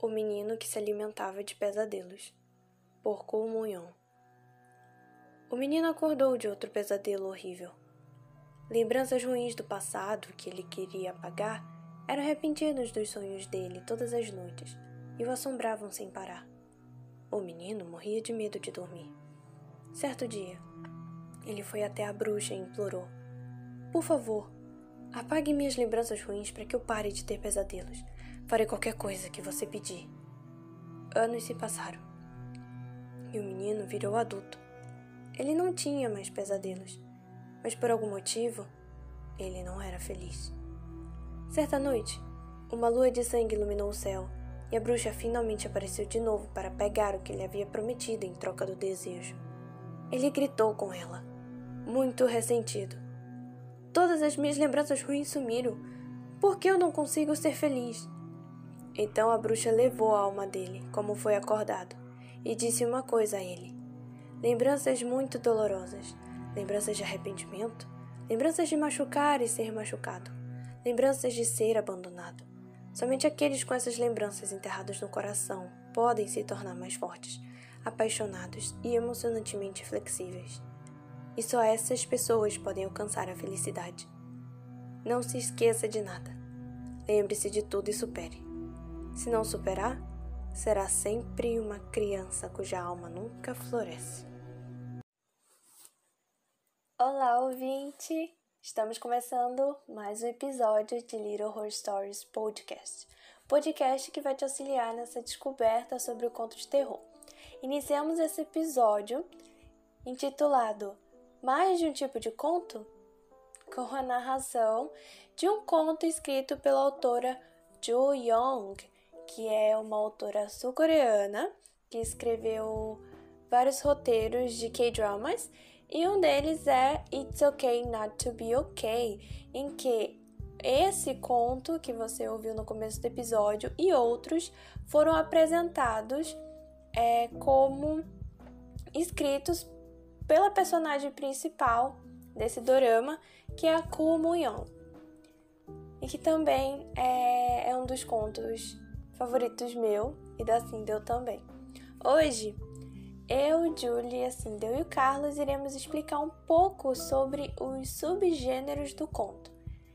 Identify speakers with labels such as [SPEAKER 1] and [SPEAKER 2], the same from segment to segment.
[SPEAKER 1] O menino que se alimentava de pesadelos, por Ko Mun-yeon. O menino acordou de outro pesadelo horrível. Lembranças ruins do passado que ele queria apagar eram repentinos dos sonhos dele todas as noites e o assombravam sem parar. O menino morria de medo de dormir. Certo dia, ele foi até a bruxa e implorou: "Por favor, apague minhas lembranças ruins para que eu pare de ter pesadelos. Farei qualquer coisa que você pedir." Anos se passaram e o menino virou adulto. Ele não tinha mais pesadelos, mas por algum motivo, ele não era feliz. Certa noite, uma lua de sangue iluminou o céu e a bruxa finalmente apareceu de novo para pegar o que ele havia prometido em troca do desejo. Ele gritou com ela, muito ressentido: "Todas as minhas lembranças ruins sumiram. Por que eu não consigo ser feliz?" Então a bruxa levou a alma dele, como foi acordado, e disse uma coisa a ele: lembranças muito dolorosas, lembranças de arrependimento, lembranças de machucar e ser machucado, lembranças de ser abandonado. Somente aqueles com essas lembranças enterradas no coração podem se tornar mais fortes, apaixonados e emocionantemente flexíveis. E só essas pessoas podem alcançar a felicidade. Não se esqueça de nada. Lembre-se de tudo e supere. Se não superar, será sempre uma criança cuja alma nunca floresce. Olá, ouvinte! Estamos começando mais um episódio de Little Horror Stories Podcast. Podcast que vai te auxiliar nessa descoberta sobre o conto de terror. Iniciamos esse episódio intitulado Mais de um tipo de conto? Com a narração de um conto escrito pela autora Jo Young, que é uma autora sul-coreana que escreveu vários roteiros de K-dramas, e um deles é It's Okay Not to Be Okay, em que esse conto que você ouviu no começo do episódio e outros foram apresentados como escritos pela personagem principal desse dorama, que é a Ko Mun-yeon, e que também é um dos contos favoritos meu e da Sindel também. Hoje, eu, Julie, a Sindel e o Carlos iremos explicar um pouco sobre os subgêneros do conto,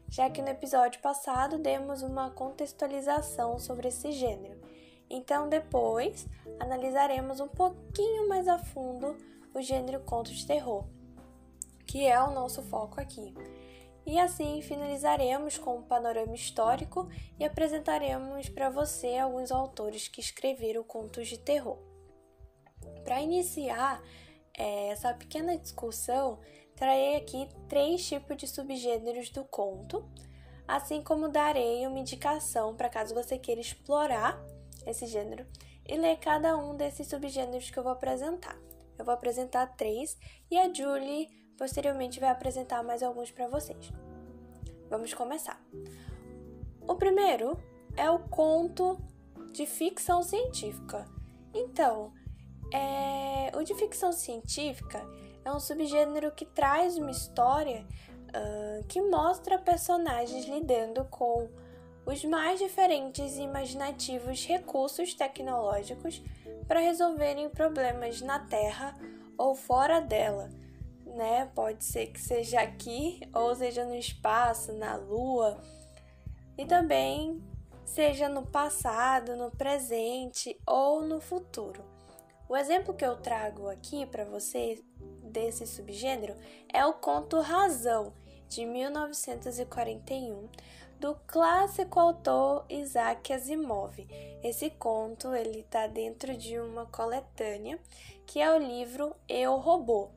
[SPEAKER 1] já que no episódio passado demos uma contextualização sobre esse gênero. Então, depois, analisaremos um pouquinho mais a fundo o gênero conto de terror, que é o nosso foco aqui. E assim finalizaremos com um panorama histórico e apresentaremos para você alguns autores que escreveram contos de terror. Para iniciar essa pequena discussão, trarei aqui 3 tipos de subgêneros do conto, assim como darei uma indicação para caso você queira explorar esse gênero e ler cada um desses subgêneros que eu vou apresentar. Eu vou apresentar 3 e a Julie posteriormente vai apresentar mais alguns para vocês. Vamos começar. O primeiro é o conto de ficção científica. Então, o de ficção científica é um subgênero que traz uma história que mostra personagens lidando com os mais diferentes e imaginativos recursos tecnológicos para resolverem problemas na Terra ou fora dela. Pode ser que seja aqui, ou seja no espaço, na Lua, e também seja no passado, no presente ou no futuro. O exemplo que eu trago aqui para você desse subgênero é o conto Razão, de 1941, do clássico autor Isaac Asimov. Esse conto está dentro de uma coletânea, que é o livro Eu, Robô.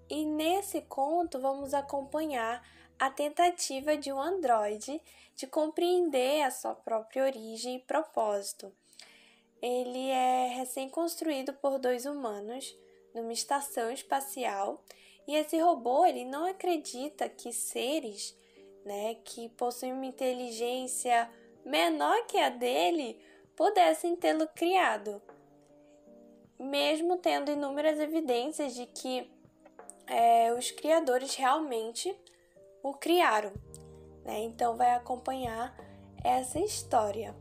[SPEAKER 1] E nesse conto vamos acompanhar a tentativa de um androide de compreender a sua própria origem e propósito. Ele é recém-construído por 2 humanos numa estação espacial, e esse robô ele não acredita que seres que possuem uma inteligência menor que a dele pudessem tê-lo criado, mesmo tendo inúmeras evidências de que os criadores realmente o criaram, Então vai acompanhar essa história,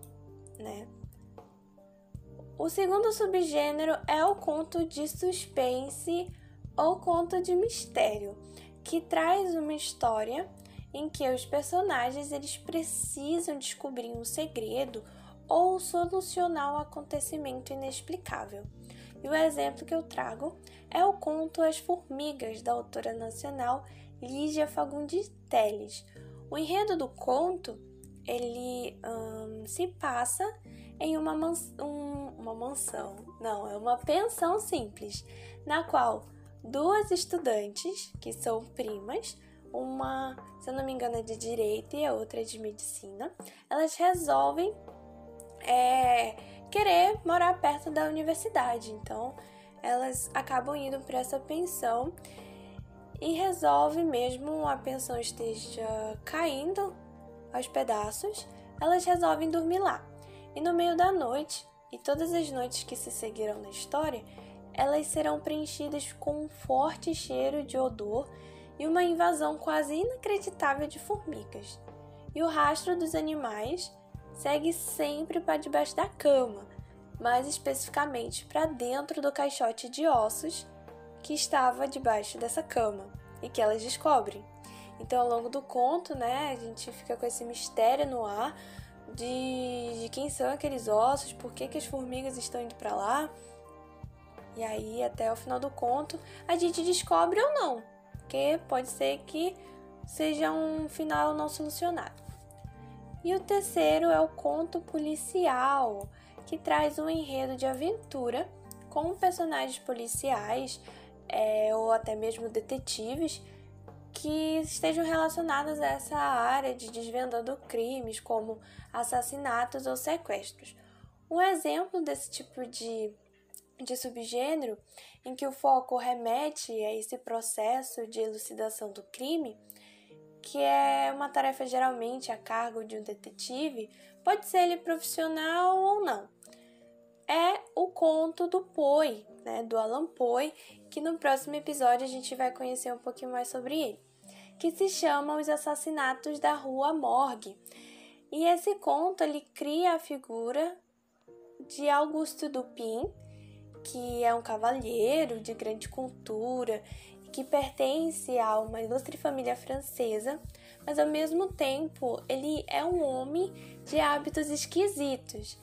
[SPEAKER 1] O segundo subgênero é o conto de suspense ou conto de mistério, que traz uma história em que os personagens eles precisam descobrir um segredo ou solucionar um acontecimento inexplicável. E o exemplo que eu trago é o conto As Formigas, da autora nacional Lígia Fagundes Telles. O enredo do conto ele se passa em uma pensão simples, na qual duas estudantes, que são primas, uma, se eu não me engano, é de direito e a outra é de medicina, elas resolvem querer morar perto da universidade. Então, elas acabam indo para essa pensão e resolve, mesmo a pensão esteja caindo aos pedaços, elas resolvem dormir lá. E no meio da noite, e todas as noites que se seguirão na história, elas serão preenchidas com um forte cheiro de odor e uma invasão quase inacreditável de formigas. E o rastro dos animais segue sempre para debaixo da cama, mais especificamente para dentro do caixote de ossos que estava debaixo dessa cama e que elas descobrem. Então, ao longo do conto, né, a gente fica com esse mistério no ar de quem são aqueles ossos, por que as formigas estão indo para lá. E aí, até o final do conto, a gente descobre ou não, porque pode ser que seja um final não solucionado. E o terceiro é o conto policial, que traz um enredo de aventura com personagens policiais ou até mesmo detetives que estejam relacionados a essa área de desvendando crimes, como assassinatos ou sequestros. Um exemplo desse tipo de subgênero, em que o foco remete a esse processo de elucidação do crime, que é uma tarefa geralmente a cargo de um detetive, pode ser ele profissional ou não. É o conto do Poe, do Alan Poe, que no próximo episódio a gente vai conhecer um pouquinho mais sobre ele, que se chama Os Assassinatos da Rua Morgue. E esse conto ele cria a figura de Auguste Dupin, que é um cavalheiro de grande cultura e que pertence a uma ilustre família francesa, mas ao mesmo tempo ele é um homem de hábitos esquisitos,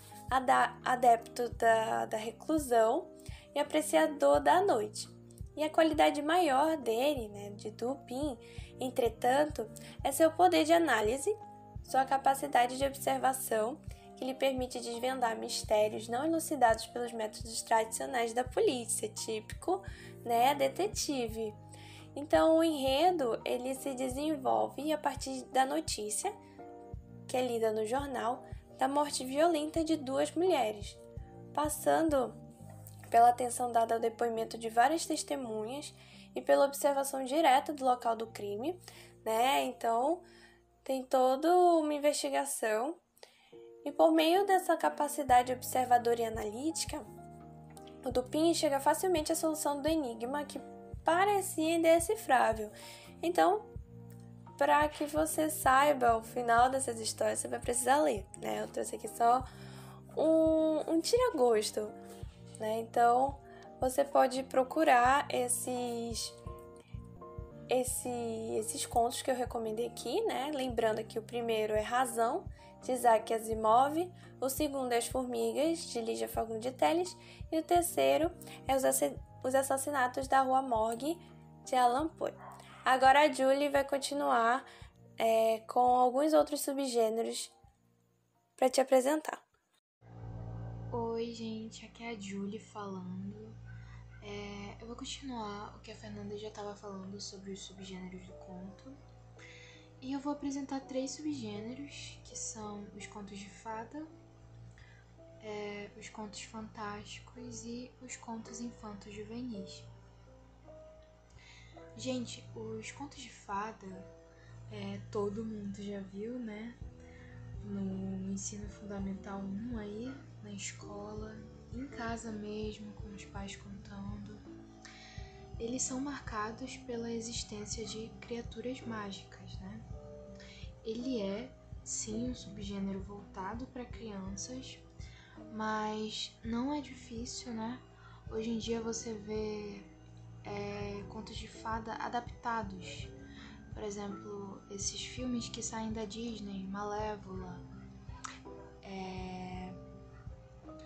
[SPEAKER 1] adepto da reclusão e apreciador da noite. E a qualidade maior dele, de Dupin, entretanto, é seu poder de análise, sua capacidade de observação, que lhe permite desvendar mistérios não elucidados pelos métodos tradicionais da polícia, típico, detetive. Então, o enredo ele se desenvolve a partir da notícia, que é lida no jornal, da morte violenta de duas mulheres, passando pela atenção dada ao depoimento de várias testemunhas e pela observação direta do local do crime, Então, tem toda uma investigação e por meio dessa capacidade observadora e analítica, o Dupin chega facilmente à solução do enigma que parecia indecifrável. Então, para que você saiba o final dessas histórias, você vai precisar ler, Eu trouxe aqui só um tira-gosto, Então, você pode procurar esses contos que eu recomendei aqui, Lembrando que o primeiro é Razão, de Isaac Asimov, o segundo é As Formigas, de Lígia Fagundes Telles, e o terceiro é Os Assassinatos da Rua Morgue, de Alan Poe. Agora a Julie vai continuar com alguns outros subgêneros para te apresentar.
[SPEAKER 2] Oi, gente, aqui é a Julie falando. Eu vou continuar o que a Fernanda já estava falando sobre os subgêneros do conto. E eu vou apresentar 3 subgêneros, que são os contos de fada, os contos fantásticos e os contos infantos juvenis. Gente, os contos de fada, todo mundo já viu, No ensino fundamental 1 aí, na escola, em casa mesmo, com os pais contando. Eles são marcados pela existência de criaturas mágicas, Ele é, sim, um subgênero voltado para crianças, mas não é difícil, né? Hoje em dia você vê contos de fada adaptados. Por exemplo, esses filmes que saem da Disney, Malévola,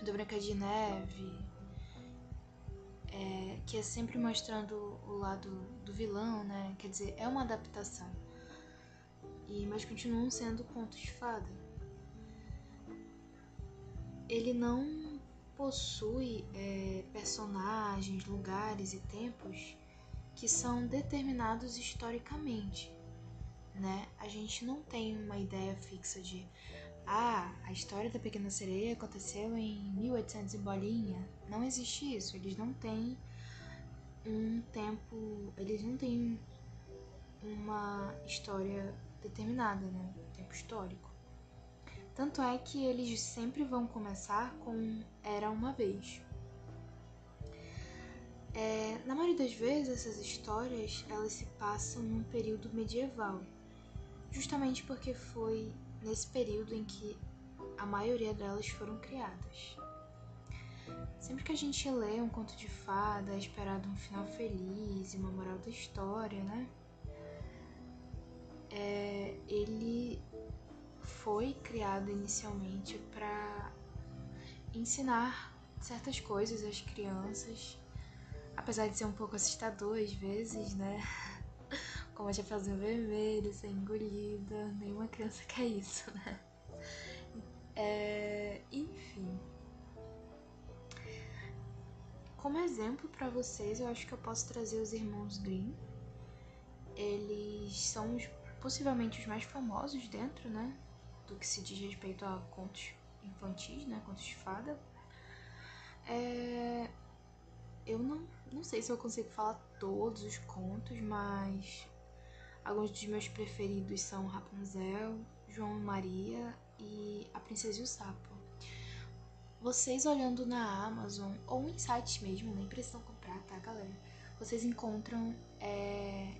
[SPEAKER 2] do Branca de Neve, que é sempre mostrando o lado do vilão, né? Quer dizer, é uma adaptação. Mas continuam sendo contos de fada. Ele não possui personagens, lugares e tempos que são determinados historicamente, né? A gente não tem uma ideia fixa de a história da Pequena Sereia aconteceu em 1800 e bolinha. Não existe isso. Eles não têm um tempo, eles não têm uma história determinada, né? Um tempo histórico. Tanto é que eles sempre vão começar com Era Uma Vez. Na maioria das vezes, essas histórias elas se passam num período medieval, justamente porque foi nesse período em que a maioria delas foram criadas. Sempre que a gente lê um conto de fada, é esperado um final feliz e uma moral da história, né? Ele foi criado inicialmente para ensinar certas coisas às crianças, apesar de ser um pouco assustador às vezes, né? Como a Chapeuzinho Vermelho, ser engolida, nenhuma criança quer isso, né? Enfim. Como exemplo para vocês, eu acho que eu posso trazer os Irmãos Grimm. Eles são possivelmente os mais famosos dentro, né? Do que se diz respeito a contos infantis, né? Contos de fada. Eu não sei se eu consigo falar todos os contos, mas alguns dos meus preferidos são Rapunzel, João e Maria e A Princesa e o Sapo. Vocês olhando na Amazon ou em sites mesmo, nem precisam comprar, tá, galera? Vocês encontram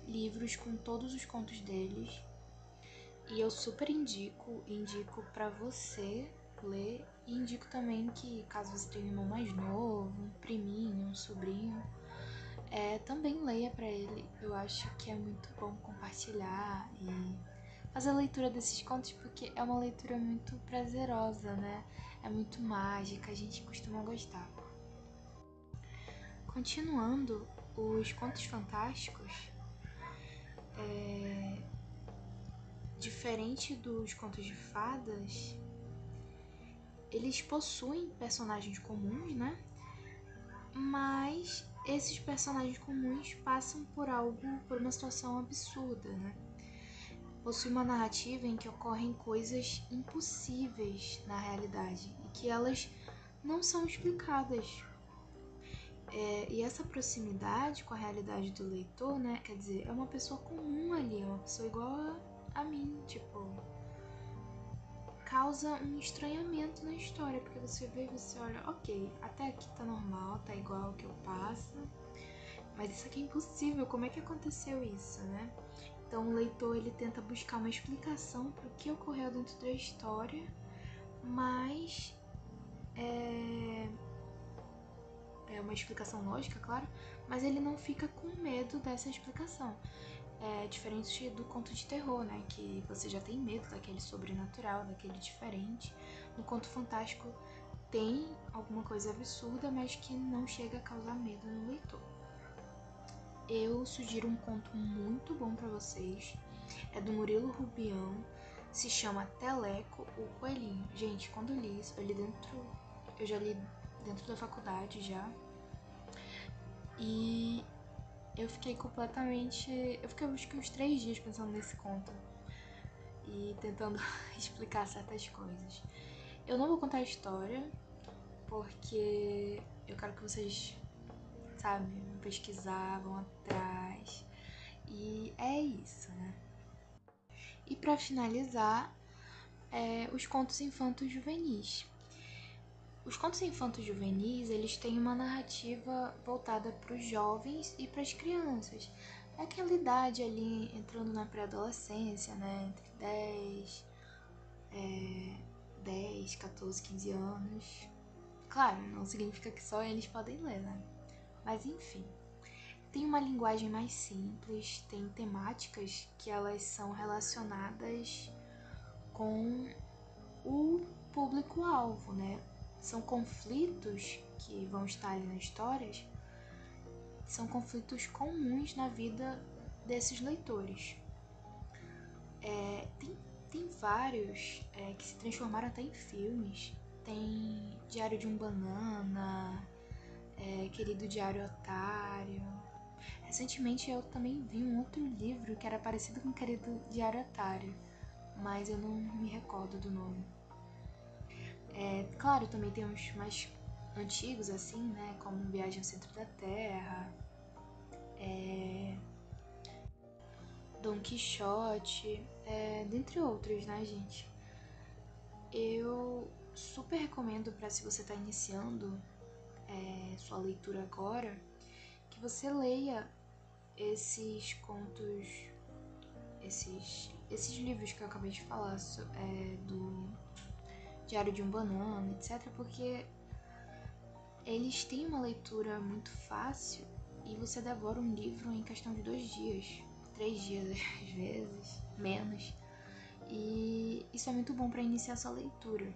[SPEAKER 2] livros com todos os contos deles. E eu super indico pra você ler. E indico também que, caso você tenha um irmão mais novo, um priminho, um sobrinho, também leia pra ele. Eu acho que é muito bom compartilhar e fazer a leitura desses contos, porque é uma leitura muito prazerosa, né? É muito mágica, a gente costuma gostar. Continuando, os contos fantásticos, diferente dos contos de fadas, eles possuem personagens comuns, né? Mas esses personagens comuns passam por uma situação absurda, né? Possui uma narrativa em que ocorrem coisas impossíveis na realidade e que elas não são explicadas. E essa proximidade com a realidade do leitor, né? Quer dizer, é uma pessoa comum ali, é uma pessoa igual a mim, tipo, causa um estranhamento na história, porque você vê e você olha, ok, até aqui tá normal, tá igual ao que eu passo, mas isso aqui é impossível, como é que aconteceu isso, né? Então o leitor ele tenta buscar uma explicação para o que ocorreu dentro da história, mas é uma explicação lógica, claro, mas ele não fica com medo dessa explicação. É diferente do conto de terror, né? Que você já tem medo daquele sobrenatural, daquele diferente. No conto fantástico tem alguma coisa absurda, mas que não chega a causar medo no leitor. Eu sugiro um conto muito bom para vocês. É do Murilo Rubião. Se chama Teleco, o Coelhinho. Gente, quando eu li isso, eu já li dentro da faculdade já. E eu fiquei completamente... Eu fiquei acho que uns 3 dias pensando nesse conto e tentando explicar certas coisas. Eu não vou contar a história, porque eu quero que vocês, sabe, pesquisar, vão atrás. E é isso, né? E pra finalizar, os contos infantos juvenis. Os contos infantos juvenis, eles têm uma narrativa voltada para os jovens e para as crianças. É aquela idade ali, entrando na pré-adolescência, né? Entre 10, 14, 15 anos. Claro, não significa que só eles podem ler, né? Mas enfim, tem uma linguagem mais simples, tem temáticas que elas são relacionadas com o público-alvo, né? São conflitos que vão estar ali nas histórias, são conflitos comuns na vida desses leitores. Tem vários que se transformaram até em filmes. Tem Diário de um Banana, Querido Diário Otário. Recentemente eu também vi um outro livro que era parecido com Querido Diário Otário, mas eu não me recordo do nome. Claro, também tem uns mais antigos assim, né, como Viagem ao Centro da Terra, Dom Quixote, dentre outros, né, gente? Eu super recomendo para, se você está iniciando sua leitura agora, que você leia esses contos, esses livros que eu acabei de falar, do Diário de um Banana, etc., porque eles têm uma leitura muito fácil e você devora um livro em questão de 2 dias, 3 dias às vezes, menos. E isso é muito bom para iniciar sua leitura.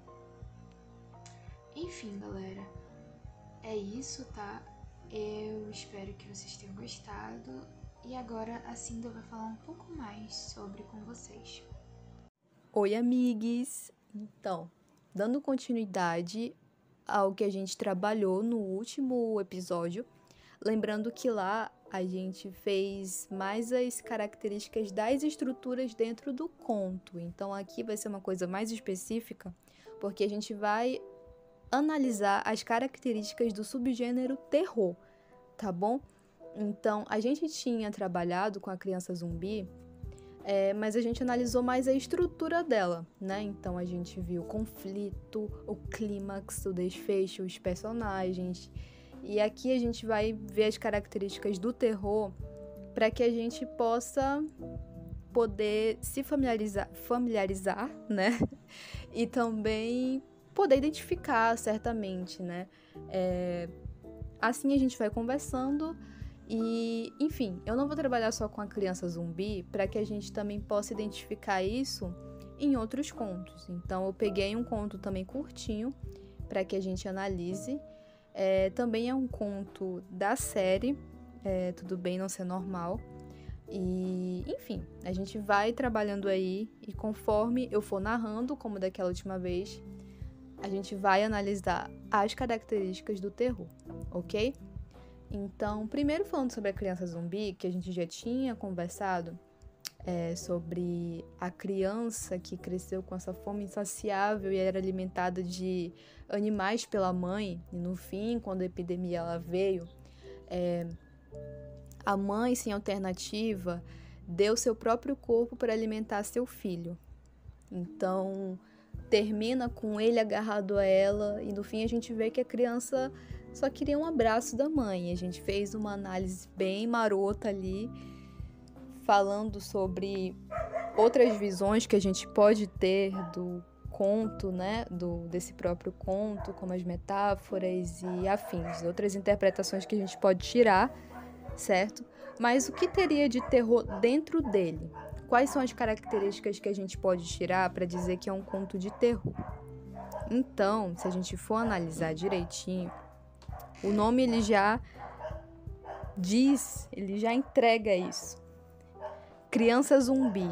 [SPEAKER 2] Enfim, galera, é isso, tá? Eu espero que vocês tenham gostado. E agora a Cinda vai falar um pouco mais sobre com vocês.
[SPEAKER 3] Oi, amigues! Então, dando continuidade ao que a gente trabalhou no último episódio, lembrando que lá a gente fez mais as características das estruturas dentro do conto. Então aqui vai ser uma coisa mais específica, porque a gente vai analisar as características do subgênero terror, tá bom? Então, a gente tinha trabalhado com a criança zumbi, mas a gente analisou mais a estrutura dela, né? Então a gente viu o conflito, o clímax, o desfecho, os personagens. E aqui a gente vai ver as características do terror para que a gente possa poder se familiarizar, né? E também poder identificar certamente, né? Assim a gente vai conversando. E, enfim, eu não vou trabalhar só com a criança zumbi para que a gente também possa identificar isso em outros contos. Então, eu peguei um conto também curtinho para que a gente analise. Também é um conto da série, Tudo Bem Não Ser Normal. E, enfim, a gente vai trabalhando aí e conforme eu for narrando, como daquela última vez, a gente vai analisar as características do terror, ok? Então, primeiro falando sobre a criança zumbi, que a gente já tinha conversado, sobre a criança que cresceu com essa fome insaciável e era alimentada de animais pela mãe, e no fim, quando a epidemia ela veio, a mãe, sem alternativa, deu seu próprio corpo para alimentar seu filho. Então, termina com ele agarrado a ela e no fim a gente vê que a criança só queria um abraço da mãe. A gente fez uma análise bem marota ali, falando sobre outras visões que a gente pode ter do conto, né, desse próprio conto, como as metáforas e afins, outras interpretações que a gente pode tirar, certo? Mas o que teria de terror dentro dele? Quais são as características que a gente pode tirar para dizer que é um conto de terror? Então, se a gente for analisar direitinho, o nome ele já diz, ele já entrega isso. Criança zumbi.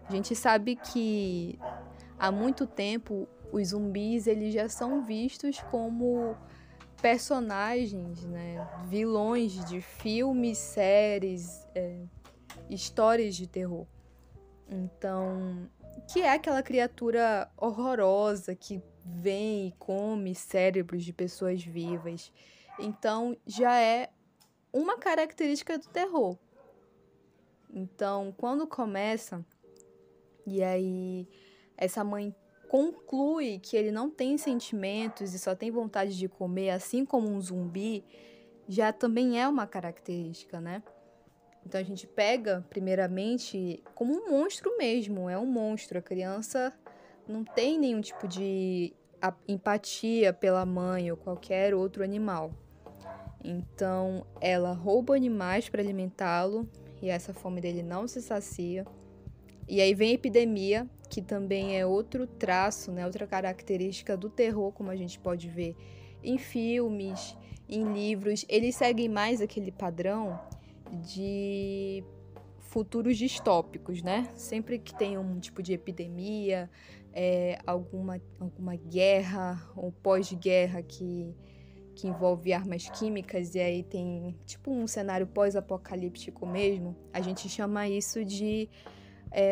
[SPEAKER 3] A gente sabe que há muito tempo os zumbis eles já são vistos como personagens, né, vilões de filmes, séries, histórias de terror. Então, que é aquela criatura horrorosa que vem e come cérebros de pessoas vivas. Então, já é uma característica do terror. Então, quando começa, e aí essa mãe conclui que ele não tem sentimentos e só tem vontade de comer, assim como um zumbi, já também é uma característica, né? Então a gente pega, primeiramente, como um monstro mesmo, é um monstro. A criança não tem nenhum tipo de empatia pela mãe ou qualquer outro animal. Então, ela rouba animais para alimentá-lo e essa fome dele não se sacia. E aí vem a epidemia, que também é outro traço, né, outra característica do terror, como a gente pode ver em filmes, em livros. Eles seguem mais aquele padrão de futuros distópicos, né? Sempre que tem um tipo de epidemia, alguma guerra ou pós-guerra que envolve armas químicas, e aí tem tipo um cenário pós-apocalíptico mesmo, a gente chama isso de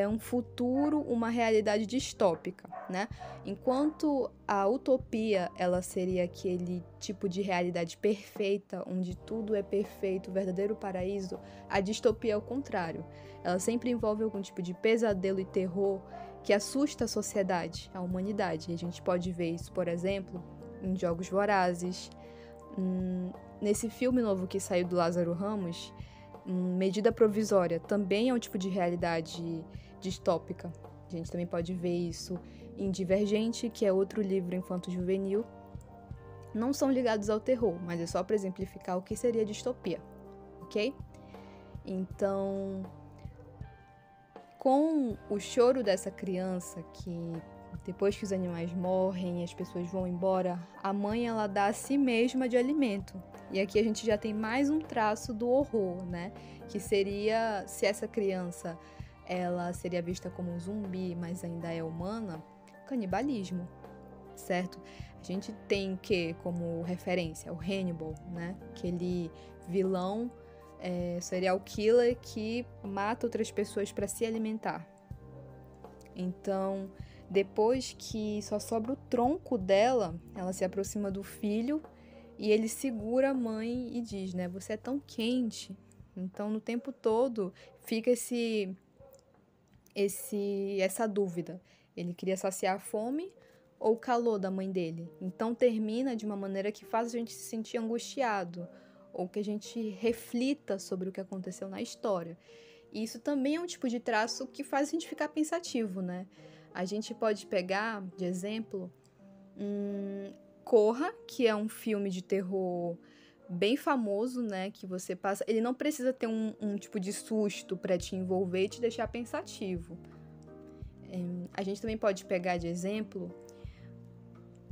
[SPEAKER 3] um futuro, uma realidade distópica, né? Enquanto a utopia, ela seria aquele tipo de realidade perfeita, onde tudo é perfeito, o verdadeiro paraíso, a distopia é o contrário. Ela sempre envolve algum tipo de pesadelo e terror que assusta a sociedade, a humanidade. E a gente pode ver isso, por exemplo, em Jogos Vorazes, nesse filme novo que saiu do Lázaro Ramos, Medida Provisória, também é um tipo de realidade distópica. A gente também pode ver isso em Divergente, que é outro livro infanto-juvenil. Não são ligados ao terror, mas é só para exemplificar o que seria distopia, ok? Então, com o choro dessa criança, que depois que os animais morrem e as pessoas vão embora, a mãe, ela dá a si mesma de alimento. E aqui a gente já tem mais um traço do horror, né? Que seria, se essa criança, ela seria vista como um zumbi, mas ainda é humana, canibalismo, certo? A gente tem como referência o Hannibal, né? Aquele vilão serial killer que mata outras pessoas para se alimentar. Então, depois que só sobra o tronco dela, ela se aproxima do filho e ele segura a mãe e diz, né? Você é tão quente. Então, no tempo todo, fica essa dúvida. Ele queria saciar a fome ou o calor da mãe dele. Então, termina de uma maneira que faz a gente se sentir angustiado ou que a gente reflita sobre o que aconteceu na história. E isso também é um tipo de traço que faz a gente ficar pensativo, né? A gente pode pegar, de exemplo, Corra, que é um filme de terror bem famoso, né? Que você passa... Ele não precisa ter um tipo de susto para te envolver e te deixar pensativo. A gente também pode pegar, de exemplo,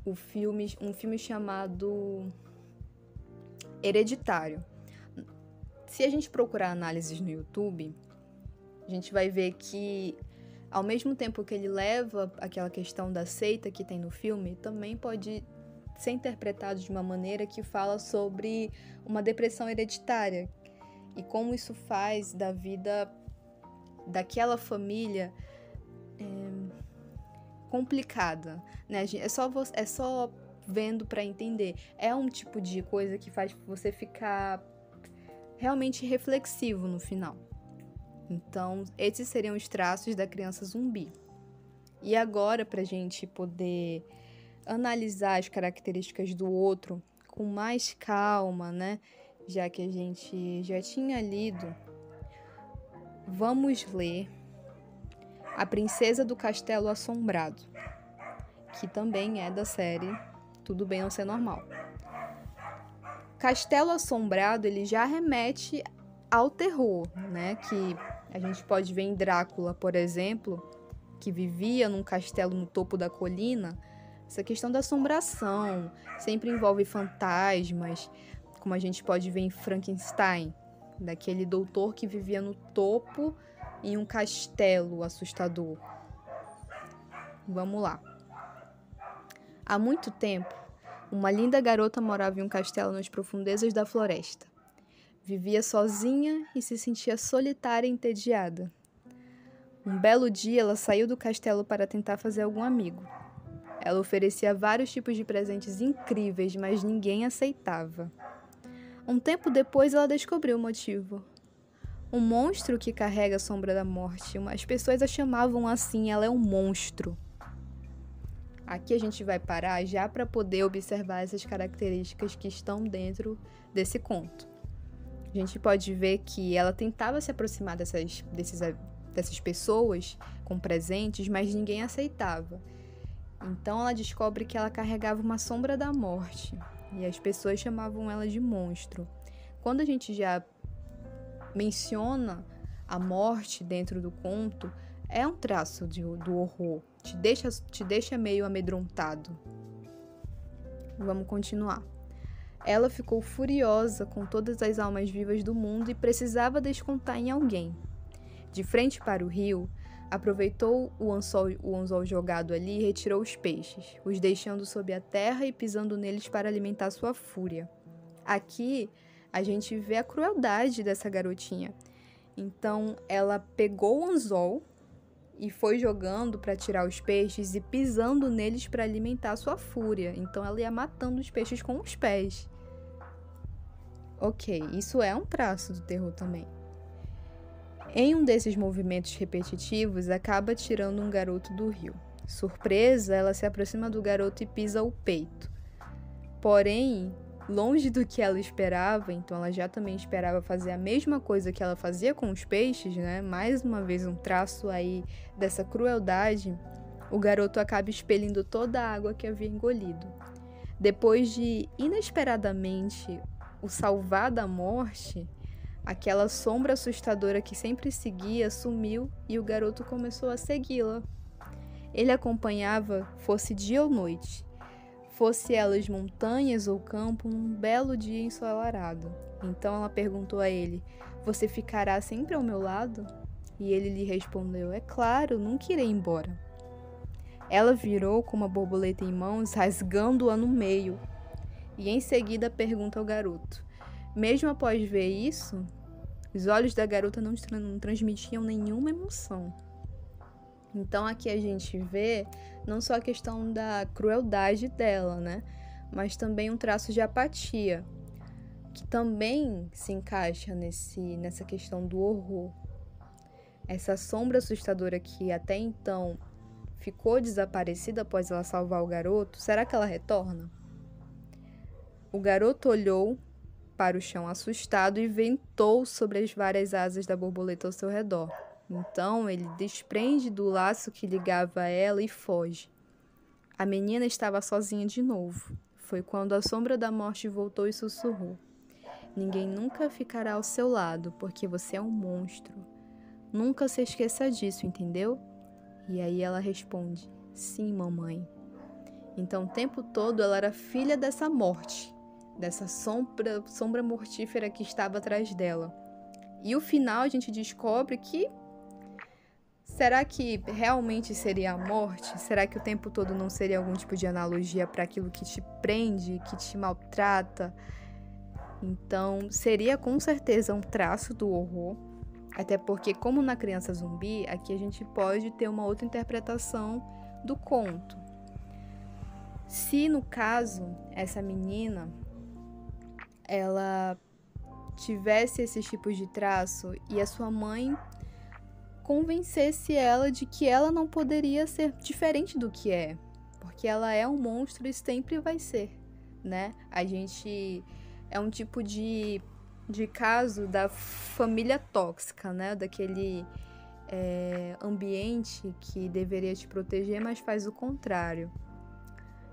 [SPEAKER 3] um filme chamado Hereditário. Se a gente procurar análises no YouTube, a gente vai ver que, ao mesmo tempo que ele leva aquela questão da seita que tem no filme, também pode ser interpretado de uma maneira que fala sobre uma depressão hereditária e como isso faz da vida daquela família complicada, né? É só vendo para entender. É um tipo de coisa que faz você ficar realmente reflexivo no final. Então, esses seriam os traços da criança zumbi. E agora, para a gente poder analisar as características do outro com mais calma, né? Já que a gente já tinha lido, vamos ler A Princesa do Castelo Assombrado, que também é da série Tudo Bem Não Ser Normal. Castelo Assombrado, ele já remete ao terror, né? Que a gente pode ver em Drácula, por exemplo, que vivia num castelo no topo da colina. Essa questão da assombração sempre envolve fantasmas, como a gente pode ver em Frankenstein, daquele doutor que vivia no topo em um castelo assustador. Vamos lá. Há muito tempo, uma linda garota morava em um castelo nas profundezas da floresta. Vivia sozinha e se sentia solitária e entediada. Um belo dia, ela saiu do castelo para tentar fazer algum amigo. Ela oferecia vários tipos de presentes incríveis, mas ninguém aceitava. Um tempo depois, ela descobriu o motivo. Um monstro que carrega a sombra da morte. As pessoas a chamavam assim, ela é um monstro. Aqui a gente vai parar já para poder observar essas características que estão dentro desse conto. A gente pode ver que ela tentava se aproximar dessas pessoas com presentes, mas ninguém aceitava. Então ela descobre que ela carregava uma sombra da morte e as pessoas chamavam ela de monstro. Quando a gente já menciona a morte dentro do conto, é um traço do horror, te deixa meio amedrontado. Vamos continuar. Ela ficou furiosa com todas as almas vivas do mundo e precisava descontar em alguém. De frente para o rio, aproveitou o anzol jogado ali e retirou os peixes, os deixando sob a terra e pisando neles para alimentar sua fúria. Aqui, a gente vê a crueldade dessa garotinha. Então, ela pegou o anzol e foi jogando para tirar os peixes e pisando neles para alimentar sua fúria. Então, ela ia matando os peixes com os pés. Ok, isso é um traço do terror também. Em um desses movimentos repetitivos, acaba tirando um garoto do rio. Surpresa, ela se aproxima do garoto e pisa o peito. Porém, longe do que ela esperava, então ela já também esperava fazer a mesma coisa que ela fazia com os peixes, né? Mais uma vez um traço aí dessa crueldade, o garoto acaba expelindo toda a água que havia engolido. Depois de, inesperadamente, o salvar da morte, aquela sombra assustadora que sempre seguia sumiu e o garoto começou a segui-la. Ele acompanhava, fosse dia ou noite, fosse elas montanhas ou campo, num belo dia ensolarado. Então ela perguntou a ele: "Você ficará sempre ao meu lado?" E ele lhe respondeu: "É claro, nunca irei embora." Ela virou com uma borboleta em mãos, rasgando-a no meio. E em seguida pergunta ao garoto. Mesmo após ver isso, os olhos da garota não transmitiam nenhuma emoção. Então aqui a gente vê não só a questão da crueldade dela, né? Mas também um traço de apatia, que também se encaixa nessa questão do horror. Essa sombra assustadora que até então ficou desaparecida após ela salvar o garoto, será que ela retorna? O garoto olhou para o chão assustado e ventou sobre as várias asas da borboleta ao seu redor. Então ele desprende do laço que ligava ela e foge. A menina estava sozinha de novo. Foi quando a sombra da morte voltou e sussurrou: "Ninguém nunca ficará ao seu lado, porque você é um monstro. Nunca se esqueça disso, entendeu?" E aí ela responde: "Sim, mamãe." Então o tempo todo ela era filha dessa morte, dessa sombra mortífera que estava atrás dela. E o final a gente descobre que será que realmente seria a morte? Será que o tempo todo não seria algum tipo de analogia para aquilo que te prende, que te maltrata? Então seria com certeza um traço do horror, até porque, como na Criança Zumbi, aqui a gente pode ter uma outra interpretação do conto. Se no caso essa menina ela tivesse esses tipos de traço e a sua mãe convencesse ela de que ela não poderia ser diferente do que é, porque ela é um monstro e sempre vai ser, né? A gente é um tipo de caso da família tóxica, né? Daquele ambiente que deveria te proteger, mas faz o contrário.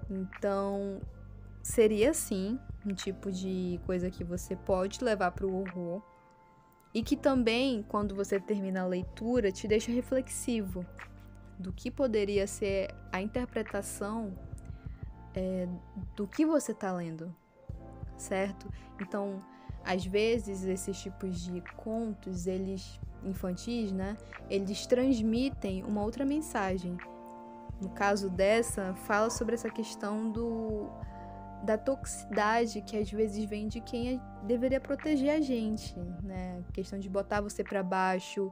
[SPEAKER 3] Então, seria sim um tipo de coisa que você pode levar para o horror e que também, quando você termina a leitura, te deixa reflexivo do que poderia ser a interpretação do que você está lendo, certo? Então, às vezes, esses tipos de contos, eles infantis, né? Eles transmitem uma outra mensagem. No caso dessa, fala sobre essa questão da toxicidade que às vezes vem de quem deveria proteger a gente, né? A questão de botar você para baixo,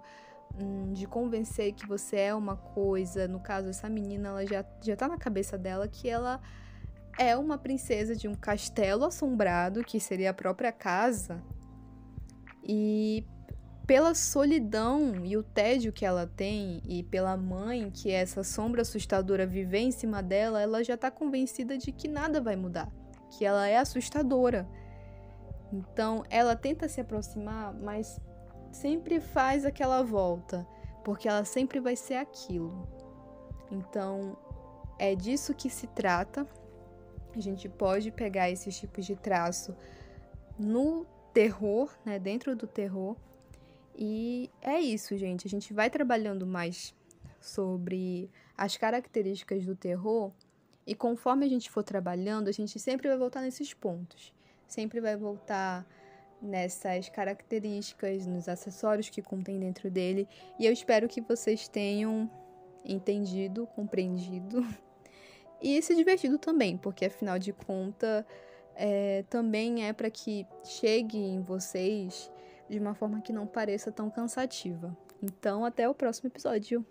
[SPEAKER 3] de convencer que você é uma coisa. No caso, essa menina, ela já tá na cabeça dela que ela é uma princesa de um castelo assombrado, que seria a própria casa, e pela solidão e o tédio que ela tem, e pela mãe, que essa sombra assustadora viver em cima dela, ela já tá convencida de que nada vai mudar, que ela é assustadora. Então, ela tenta se aproximar, mas sempre faz aquela volta, porque ela sempre vai ser aquilo. Então, é disso que se trata. A gente pode pegar esses tipos de traço no terror, né, dentro do terror. E é isso, gente. A gente vai trabalhando mais sobre as características do terror e conforme a gente for trabalhando, a gente sempre vai voltar nesses pontos. Sempre vai voltar nessas características, nos acessórios que contém dentro dele. E eu espero que vocês tenham entendido, compreendido e se divertido também, porque afinal de contas, também é para que chegue em vocês de uma forma que não pareça tão cansativa. Então, até o próximo episódio.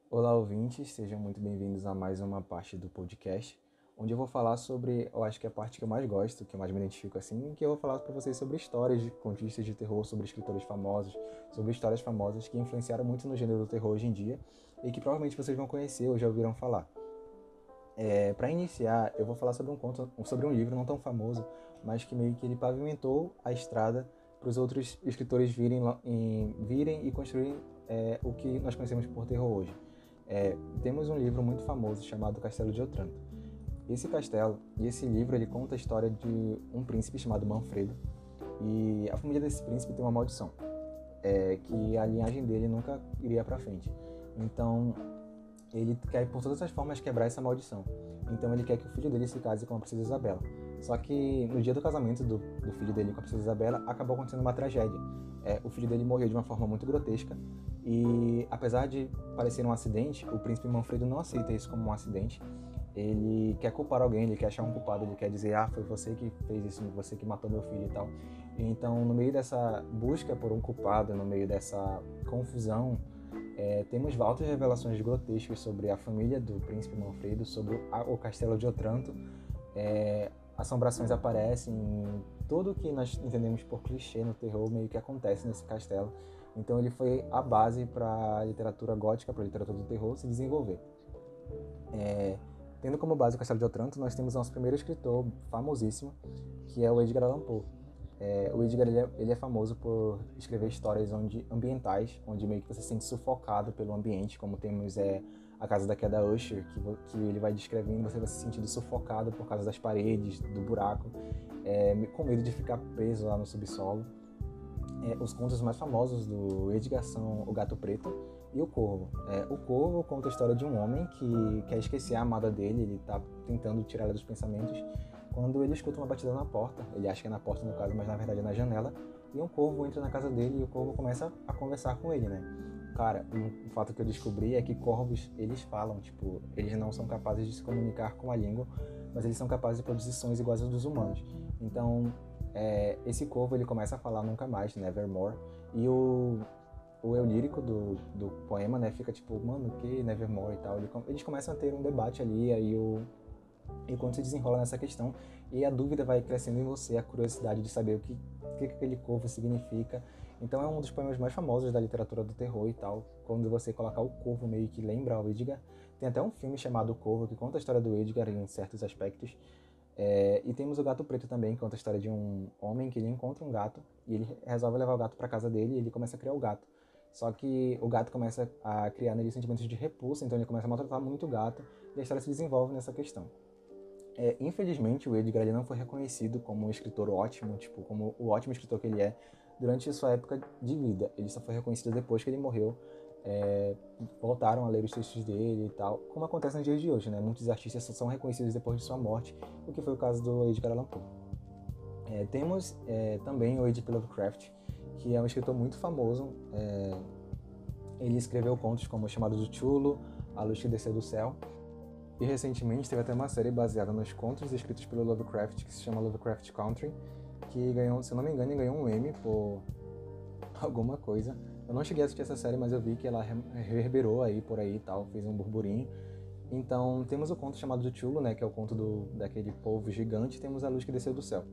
[SPEAKER 4] Olá, ouvintes, sejam muito bem-vindos a mais uma parte do podcast, onde eu vou falar sobre, eu acho que é a parte que eu mais gosto, que eu mais me identifico assim, que eu vou falar para vocês sobre histórias de contistas de terror, sobre escritores famosos, sobre histórias famosas que influenciaram muito no gênero do terror hoje em dia e que provavelmente vocês vão conhecer ou já ouviram falar. Para iniciar, eu vou falar sobre sobre um livro não tão famoso, mas que meio que ele pavimentou a estrada para os outros escritores virem e construírem o que nós conhecemos por terror hoje. Temos um livro muito famoso chamado Castelo de Otranto. Esse castelo e esse livro ele conta a história de um príncipe chamado Manfredo, e a família desse príncipe tem uma maldição, que a linhagem dele nunca iria para frente. Então ele quer por todas as formas quebrar essa maldição. Então ele quer que o filho dele se case com a princesa Isabela. Só que no dia do casamento do filho dele com a princesa Isabela acabou acontecendo uma tragédia. O filho dele morreu de uma forma muito grotesca e, apesar de parecer um acidente, o príncipe Manfredo não aceita isso como um acidente. Ele quer culpar alguém, ele quer achar um culpado, ele quer dizer, foi você que fez isso, você que matou meu filho e tal. Então, no meio dessa busca por um culpado, no meio dessa confusão, temos altas revelações grotescas sobre a família do príncipe Manfredo, sobre o castelo de Otranto. Assombrações aparecem, tudo que nós entendemos por clichê no terror meio que acontece nesse castelo. Então ele foi a base para a literatura gótica, para a literatura do terror se desenvolver. Tendo como base o Castelo de Otranto, nós temos nosso primeiro escritor famosíssimo, que é o Edgar Allan Poe. O Edgar ele é famoso por escrever histórias ambientais, onde meio que você se sente sufocado pelo ambiente, como temos A Casa da Queda Usher, que ele vai descrevendo, você vai se sentindo sufocado por causa das paredes, do buraco, com medo de ficar preso lá no subsolo. Os contos mais famosos do Edgar são O Gato Preto e O Corvo. O Corvo conta a história de um homem que quer esquecer a amada dele, ele está tentando tirar ela dos pensamentos, quando ele escuta uma batida na porta. Ele acha que é na porta no caso, mas na verdade é na janela, e um corvo entra na casa dele e o corvo começa a conversar com ele, né? Cara, um fato que eu descobri é que corvos, eles falam, tipo, eles não são capazes de se comunicar com a língua, mas eles são capazes de produzir sons iguais aos dos humanos. Então, esse corvo, ele começa a falar nunca mais, Nevermore, e o eu lírico do poema, né, fica tipo, mano, que Nevermore e tal. Eles começam a ter um debate ali, e quando se desenrola nessa questão, e a dúvida vai crescendo em você, a curiosidade de saber o que aquele corvo significa. Então é um dos poemas mais famosos da literatura do terror e tal. Quando você colocar o corvo meio que lembra o Edgar. Tem até um filme chamado O Corvo, que conta a história do Edgar em certos aspectos. E temos O Gato Preto também, que conta a história de um homem que ele encontra um gato, e ele resolve levar o gato para casa dele, e ele começa a criar o gato. Só que o gato começa a criar nele sentimentos de repulsa, então ele começa a maltratar muito o gato, e a história se desenvolve nessa questão. Infelizmente, o Edgar ele não foi reconhecido como um escritor ótimo, tipo, como o ótimo escritor que ele é, durante sua época de vida. Ele só foi reconhecido depois que ele morreu. Voltaram a ler os textos dele e tal, como acontece nos dias de hoje, né? Muitos artistas só são reconhecidos depois de sua morte, o que foi o caso do Edgar Allan Poe. Temos também o H.P. Lovecraft, que é um escritor muito famoso. Ele escreveu contos como O Chamado de Cthulhu, A Luz que Desceu do Céu, e recentemente teve até uma série baseada nos contos escritos pelo Lovecraft, que se chama Lovecraft Country, que ganhou, se eu não me engano, ganhou um Emmy por alguma coisa. Eu não cheguei a assistir essa série, mas eu vi que ela reverberou aí por aí e tal, fez um burburinho. Então temos o conto chamado de Cthulhu, né, que é o conto daquele povo gigante, e temos A Luz que Desceu do Céu.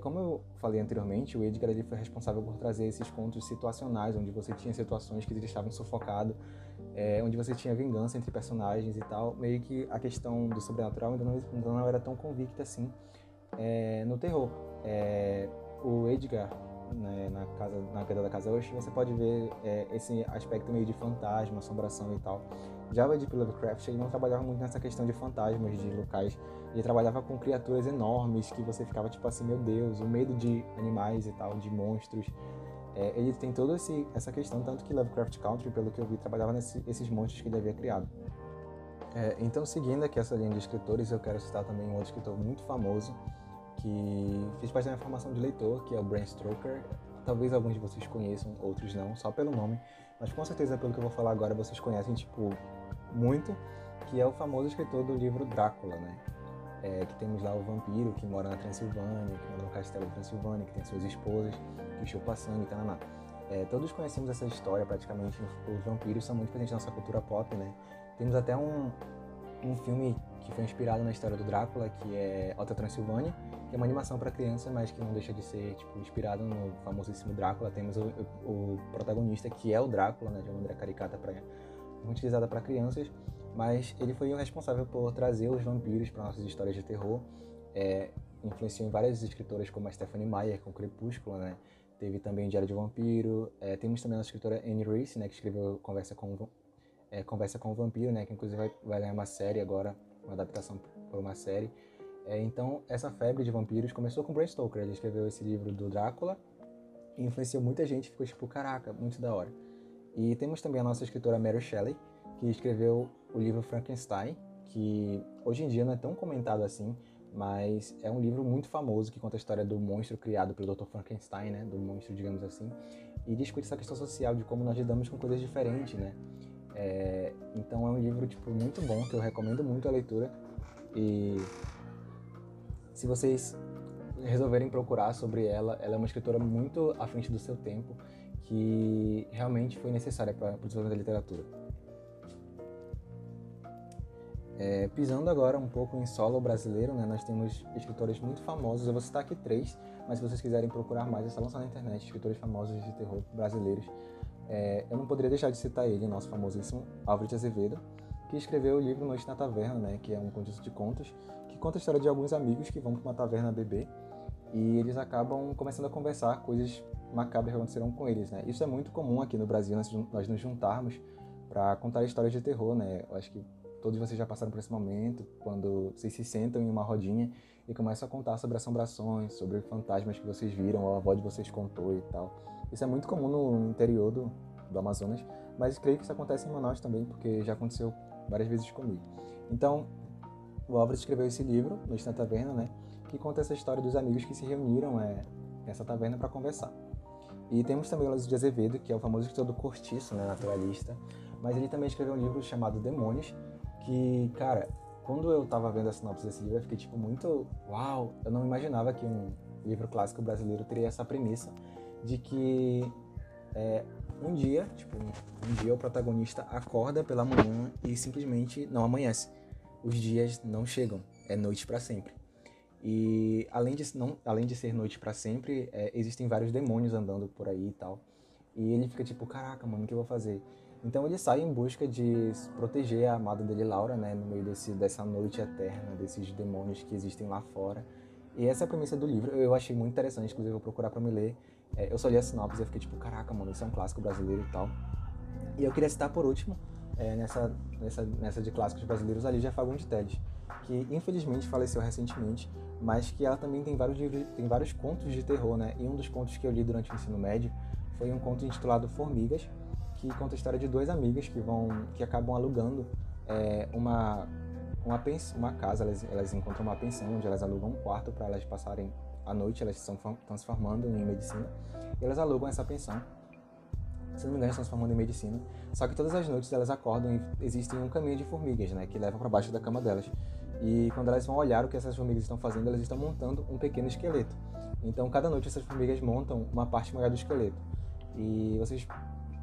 [SPEAKER 4] Como eu falei anteriormente, o Edgar ele foi responsável por trazer esses contos situacionais, onde você tinha situações que eles estavam sufocados, onde você tinha vingança entre personagens e tal. Meio que a questão do sobrenatural ainda não era tão convicta assim no terror. O Edgar, né, na queda da casa Usher, você pode ver esse aspecto meio de fantasma, assombração e tal. Já o H.P. Lovecraft, ele não trabalhava muito nessa questão de fantasmas, de locais. Ele trabalhava com criaturas enormes que você ficava tipo assim, meu Deus, o medo de animais e tal, de monstros. Ele tem toda essa questão, tanto que Lovecraft Country, pelo que eu vi, trabalhava nesses monstros que ele havia criado. Então, seguindo aqui essa linha de escritores, eu quero citar também um outro escritor muito famoso, que fez parte da minha formação de leitor, que é o Bram Stoker. Talvez alguns de vocês conheçam, outros não, só pelo nome, mas com certeza pelo que eu vou falar agora vocês conhecem, tipo, muito, que é o famoso escritor do livro Drácula, né? Que temos lá o vampiro que mora na Transilvânia, que mora no castelo da Transilvânia, que tem suas esposas, que chupa sangue, tal. Todos conhecemos essa história, praticamente. Os vampiros são muito presentes na nossa cultura pop, né? Temos até um filme que foi inspirado na história do Drácula, que é Hotel Transilvânia, que é uma animação para criança, mas que não deixa de ser tipo, inspirado no famosíssimo Drácula. Temos o protagonista, que é o Drácula, né, de uma maneira caricata, muito utilizada para crianças, mas ele foi o responsável por trazer os vampiros para nossas histórias de terror. Influenciou em várias escritoras como a Stephanie Meyer, com Crepúsculo, né? Teve também o Diário de um Vampiro. Temos também a escritora Anne Rice, né, que escreveu Conversa com o Vampiro, né, que inclusive vai ganhar uma série agora, uma adaptação para uma série. Então, essa febre de vampiros começou com Bram Stoker. Ele escreveu esse livro do Drácula e influenciou muita gente, ficou tipo, caraca, muito da hora. E temos também a nossa escritora Mary Shelley, que escreveu o livro Frankenstein, que hoje em dia não é tão comentado assim, mas é um livro muito famoso que conta a história do monstro criado pelo Dr. Frankenstein, né, do monstro, digamos assim, e discute essa questão social de como nós lidamos com coisas diferentes, né. Então é um livro tipo, muito bom, que eu recomendo muito a leitura. E se vocês resolverem procurar sobre ela é uma escritora muito à frente do seu tempo, que realmente foi necessária para o desenvolvimento da literatura. Pisando agora um pouco em solo brasileiro, né, nós temos escritores muito famosos. Eu vou citar aqui 3, mas se vocês quiserem procurar mais, é só lançar na internet, escritores famosos de terror brasileiros. Eu não poderia deixar de citar ele, nosso famosíssimo Álvaro de Azevedo, que escreveu o livro Noite na Taverna, né, que é um conjunto de contos, que conta a história de alguns amigos que vão para uma taverna beber e eles acabam começando a conversar coisas macabras que aconteceram com eles, né. Isso é muito comum aqui no Brasil, nós nos juntarmos para contar histórias de terror, né. Eu acho que todos vocês já passaram por esse momento, quando vocês se sentam em uma rodinha e começam a contar sobre assombrações, sobre fantasmas que vocês viram, ou a avó de vocês contou e tal. Isso é muito comum no interior do Amazonas, mas creio que isso acontece em Manaus também, porque já aconteceu várias vezes comigo. Então, o Álvaro escreveu esse livro, Noite na Taverna, né, que conta essa história dos amigos que se reuniram nessa taverna para conversar. E temos também o Lázaro de Azevedo, que é o famoso escritor do Cortiço, né, naturalista, mas ele também escreveu um livro chamado Demônios, que, cara, quando eu tava vendo a sinopse desse livro, eu fiquei tipo muito, uau, eu não imaginava que um livro clássico brasileiro teria essa premissa de que um dia o protagonista acorda pela manhã e simplesmente não amanhece. Os dias não chegam, é noite para sempre. E além de ser noite para sempre, existem vários demônios andando por aí e tal. E ele fica tipo, caraca, mano, o que eu vou fazer? Então ele sai em busca de proteger a amada dele, Laura, né, no meio dessa noite eterna, desses demônios que existem lá fora. E essa é a premissa do livro, eu achei muito interessante, inclusive eu vou procurar pra me ler. Eu só li a sinopse e eu fiquei tipo, caraca, mano, isso é um clássico brasileiro e tal. E eu queria citar por último, nessa de clássicos brasileiros, a Lígia Fagundes Telles, que infelizmente faleceu recentemente, mas que ela também tem vários livros, tem vários contos de terror, né? E um dos contos que eu li durante o ensino médio foi um conto intitulado Formigas, que conta a história de 2 amigas que acabam alugando uma casa. Elas encontram uma pensão onde elas alugam um quarto para elas passarem a noite. Elas estão se formando em medicina e elas alugam essa pensão. Se não me engano, estão se formando em medicina. Só que todas as noites elas acordam e existe um caminho de formigas, né, que leva para baixo da cama delas. E quando elas vão olhar o que essas formigas estão fazendo, elas estão montando um pequeno esqueleto. Então, cada noite essas formigas montam uma parte maior do esqueleto. E vocês,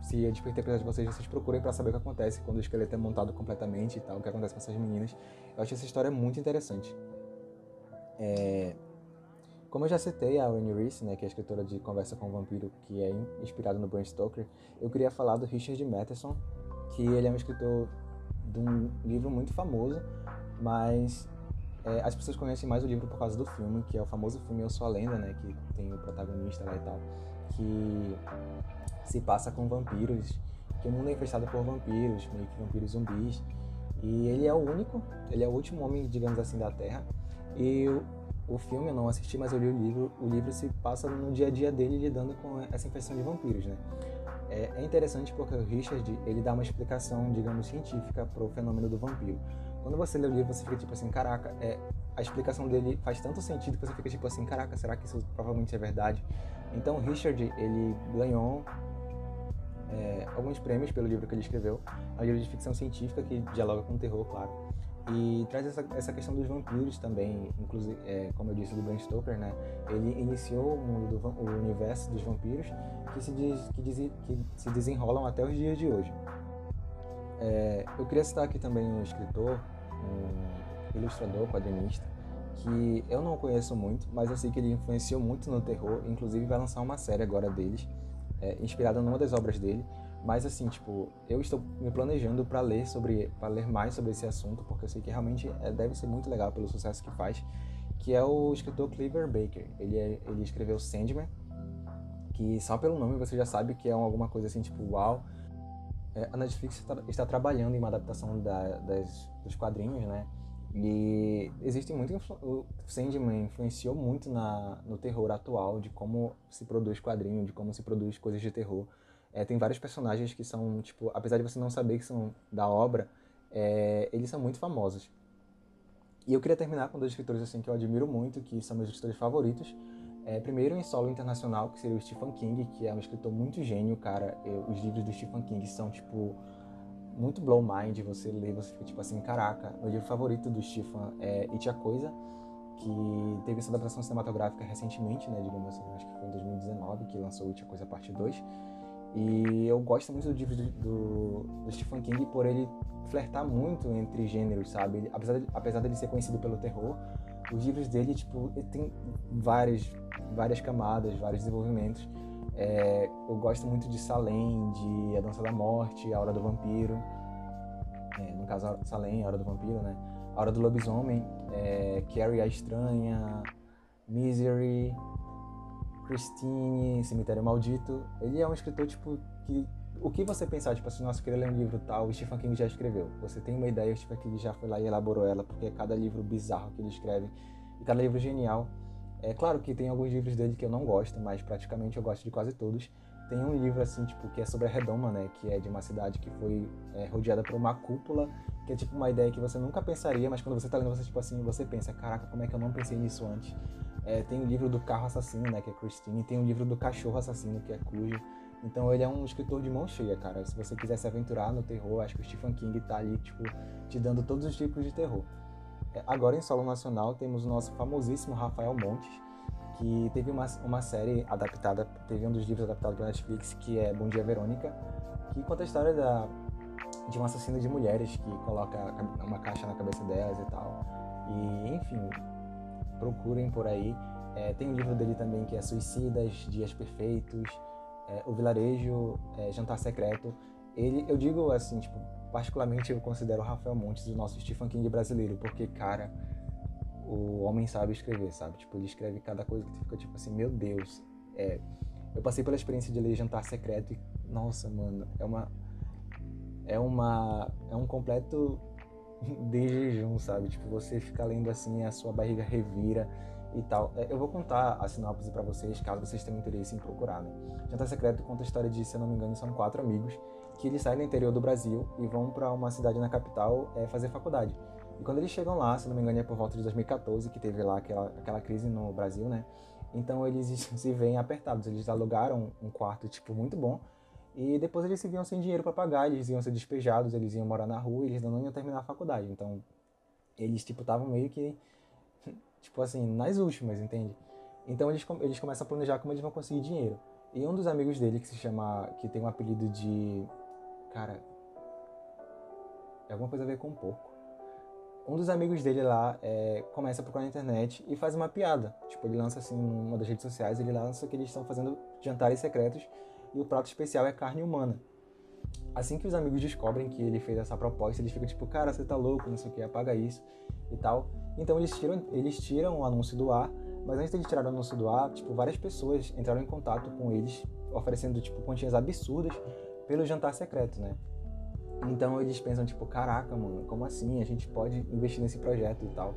[SPEAKER 4] se eu despertei a curiosidade de vocês procurem para saber o que acontece quando o esqueleto é montado completamente e tal, o que acontece com essas meninas. Eu achei essa história muito interessante. Como eu já citei a Anne Rice, né, que é a escritora de Conversa com o Vampiro, que é inspirada no Bram Stoker, eu queria falar do Richard Matheson, que ele é um escritor de um livro muito famoso, mas as pessoas conhecem mais o livro por causa do filme, que é o famoso filme Eu Sou a Lenda, né, que tem o protagonista lá e tal. que se passa com vampiros, que o mundo é infestado por vampiros, meio que vampiros zumbis. E ele é o último homem, digamos assim, da Terra. E o filme eu não assisti, mas eu li o livro. O livro se passa no dia a dia dele lidando com essa infestação de vampiros, né? É interessante porque o Richard, ele dá uma explicação, digamos, científica pro fenômeno do vampiro. Quando você lê o livro, você fica tipo assim, caraca, a explicação dele faz tanto sentido que você fica tipo assim, caraca, será que isso provavelmente é verdade? Então o Richard, ele ganhou alguns prêmios pelo livro que ele escreveu. É um livro de ficção científica que dialoga com o terror, claro. E traz essa questão dos vampiros também, inclusive, como eu disse, do Bram Stoker, né? Ele iniciou o mundo o universo dos vampiros que se desenrolam até os dias de hoje. Eu queria citar aqui também um escritor, um ilustrador, quadrinista, que eu não conheço muito, mas eu sei que ele influenciou muito no terror, inclusive vai lançar uma série agora deles, inspirada numa das obras dele. Mas assim, tipo, eu estou me planejando para ler mais sobre esse assunto, porque eu sei que realmente deve ser muito legal pelo sucesso que faz, que é o escritor Clive Barker. Ele escreveu Sandman, que só pelo nome você já sabe que é alguma coisa assim, tipo, uau. A Netflix está trabalhando em uma adaptação dos quadrinhos, né? E existe muito... O Sandman influenciou muito no terror atual, de como se produz quadrinho, de como se produz coisas de terror. Tem vários personagens que são, tipo, apesar de você não saber que são da obra, eles são muito famosos. E eu queria terminar com dois escritores assim, que eu admiro muito, que são meus escritores favoritos. Primeiro, em solo internacional, que seria o Stephen King, que é um escritor muito gênio, cara. Os livros do Stephen King são, tipo, muito blow mind. Você lê, você fica tipo assim, caraca. Meu livro favorito do Stephen é It, a Coisa, que teve essa adaptação cinematográfica recentemente, né, digamos assim, acho que foi em 2019 que lançou It, a Coisa parte 2. E eu gosto muito do livro do Stephen King por ele flertar muito entre gêneros, sabe? Apesar dele ser conhecido pelo terror, os livros dele, tipo, tem várias camadas, vários desenvolvimentos. Eu gosto muito de Salem, de A Dança da Morte, A Hora do Vampiro. No caso, Salem, A Hora do Vampiro, né? A Hora do Lobisomem, Carrie a Estranha, Misery, Christine, Cemitério Maldito. Ele é um escritor, tipo, que... O que você pensar, tipo assim, nossa, eu queria ler um livro tal, o Stephen King já escreveu. Você tem uma ideia, o Stephen King já foi lá e elaborou ela, porque é cada livro bizarro que ele escreve, e cada livro genial. É claro que tem alguns livros dele que eu não gosto, mas praticamente eu gosto de quase todos. Tem um livro, assim, tipo, que é sobre a Redoma, né, que é de uma cidade que foi rodeada por uma cúpula, que é, tipo, uma ideia que você nunca pensaria, mas quando você tá lendo, você, tipo assim, você pensa, caraca, como é que eu não pensei nisso antes? Tem o livro do carro assassino, né, que é Christine, tem o livro do cachorro assassino, que é Cujo. Então ele é um escritor de mão cheia, cara. Se você quiser se aventurar no terror, acho que o Stephen King tá ali, tipo, te dando todos os tipos de terror. Agora em solo nacional temos o nosso famosíssimo Rafael Montes, que teve uma série adaptada, teve um dos livros adaptados pela Netflix, que é Bom Dia Verônica, que conta a história de um assassino de mulheres que coloca uma caixa na cabeça delas e tal. E, enfim, procurem por aí. Tem um livro dele também que é Suicidas, Dias Perfeitos, O Vilarejo, Jantar Secreto. Eu digo assim, tipo, particularmente eu considero o Rafael Montes o nosso Stephen King brasileiro, porque, cara, o homem sabe escrever, sabe? Tipo, ele escreve cada coisa que tu fica tipo assim, meu Deus. Eu passei pela experiência de ler Jantar Secreto e, nossa, mano, é um completo de jejum, sabe? Tipo, você fica lendo assim, a sua barriga revira e tal. Eu vou contar a sinopse pra vocês, caso vocês tenham interesse em procurar, né? Jantar Secreto conta a história de, se eu não me engano, são 4 amigos que eles saem do interior do Brasil e vão pra uma cidade na capital fazer faculdade. E quando eles chegam lá, se não me engano, é por volta de 2014, que teve lá aquela crise no Brasil, né? Então eles se veem apertados. Eles alugaram um quarto, tipo, muito bom. E depois eles se viam sem dinheiro para pagar, eles iam ser despejados, eles iam morar na rua e eles não iam terminar a faculdade. Então, eles, tipo, estavam meio que, tipo assim, nas últimas, entende? Então, eles começam a planejar como eles vão conseguir dinheiro. E um dos amigos dele, que tem um apelido de... Cara, é alguma coisa a ver com porco. Um dos amigos dele lá começa a procurar na internet e faz uma piada. Tipo, ele lança assim, numa das redes sociais, ele lança que eles estão fazendo jantares secretos e o prato especial é carne humana. Assim que os amigos descobrem que ele fez essa proposta, eles ficam tipo, cara, você tá louco, não sei o que, apaga isso e tal. Então eles tiram o anúncio do ar, Mas antes deles tirarem o anúncio do ar, tipo, várias pessoas entraram em contato com eles, oferecendo, tipo, quantias absurdas pelo jantar secreto, né? Então eles pensam, tipo, caraca, mano, como assim? A gente pode investir nesse projeto e tal.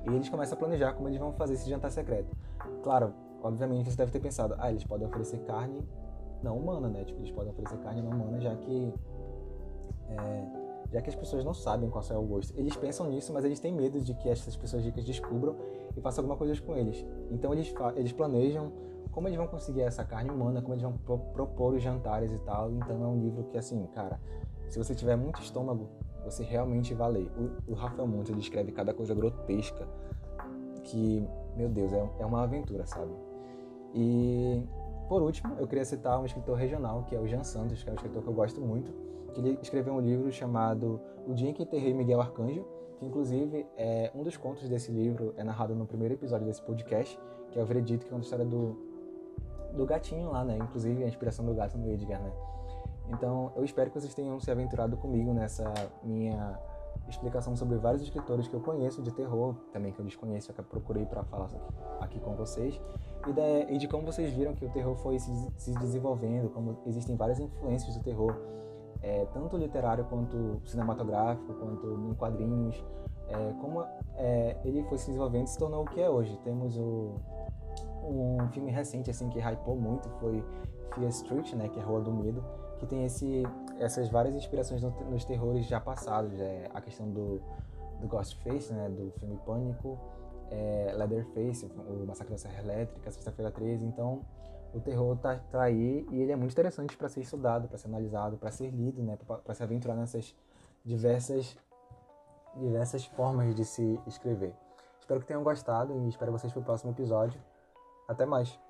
[SPEAKER 4] E eles começam a planejar como eles vão fazer esse jantar secreto. Claro, obviamente você deve ter pensado, eles podem oferecer carne não humana, né? Tipo, eles podem oferecer carne não humana, já que as pessoas não sabem qual é o gosto. Eles pensam nisso, mas eles têm medo de que essas pessoas ricas descubram e façam alguma coisa com eles. Então eles planejam como eles vão conseguir essa carne humana, como eles vão propor os jantares e tal. Então é um livro que, assim, cara, se você tiver muito estômago, você realmente vai ler. O Rafael Montes, ele escreve cada coisa grotesca que, meu Deus, é uma aventura, sabe? E, por último, eu queria citar um escritor regional, que é o Jean Santos, que é um escritor que eu gosto muito, que ele escreveu um livro chamado O Dia em que Enterrei Miguel Arcanjo, que, inclusive, um dos contos desse livro é narrado no primeiro episódio desse podcast, que é o Veredito, que é uma história do gatinho lá, né? Inclusive, a inspiração do gato no Edgar, né? Então, eu espero que vocês tenham se aventurado comigo nessa minha explicação sobre vários escritores que eu conheço de terror, também que eu desconheço, que eu procurei para falar aqui com vocês, e de como vocês viram que o terror foi se desenvolvendo, como existem várias influências do terror, tanto literário quanto cinematográfico, quanto em quadrinhos, como ele foi se desenvolvendo e se tornou o que é hoje. Temos um filme recente assim que hypou muito, foi Fear Street, né, que é Rua do Medo, que tem essas várias inspirações nos terrores já passados, a questão do Ghostface, né, do filme Pânico, Leatherface, o Massacre da Serra Elétrica, Sexta-feira 13. Então o terror tá aí e ele é muito interessante para ser estudado, para ser analisado, para ser lido, né, para se aventurar nessas diversas formas de se escrever. Espero que tenham gostado e espero vocês pro próximo episódio. Até mais!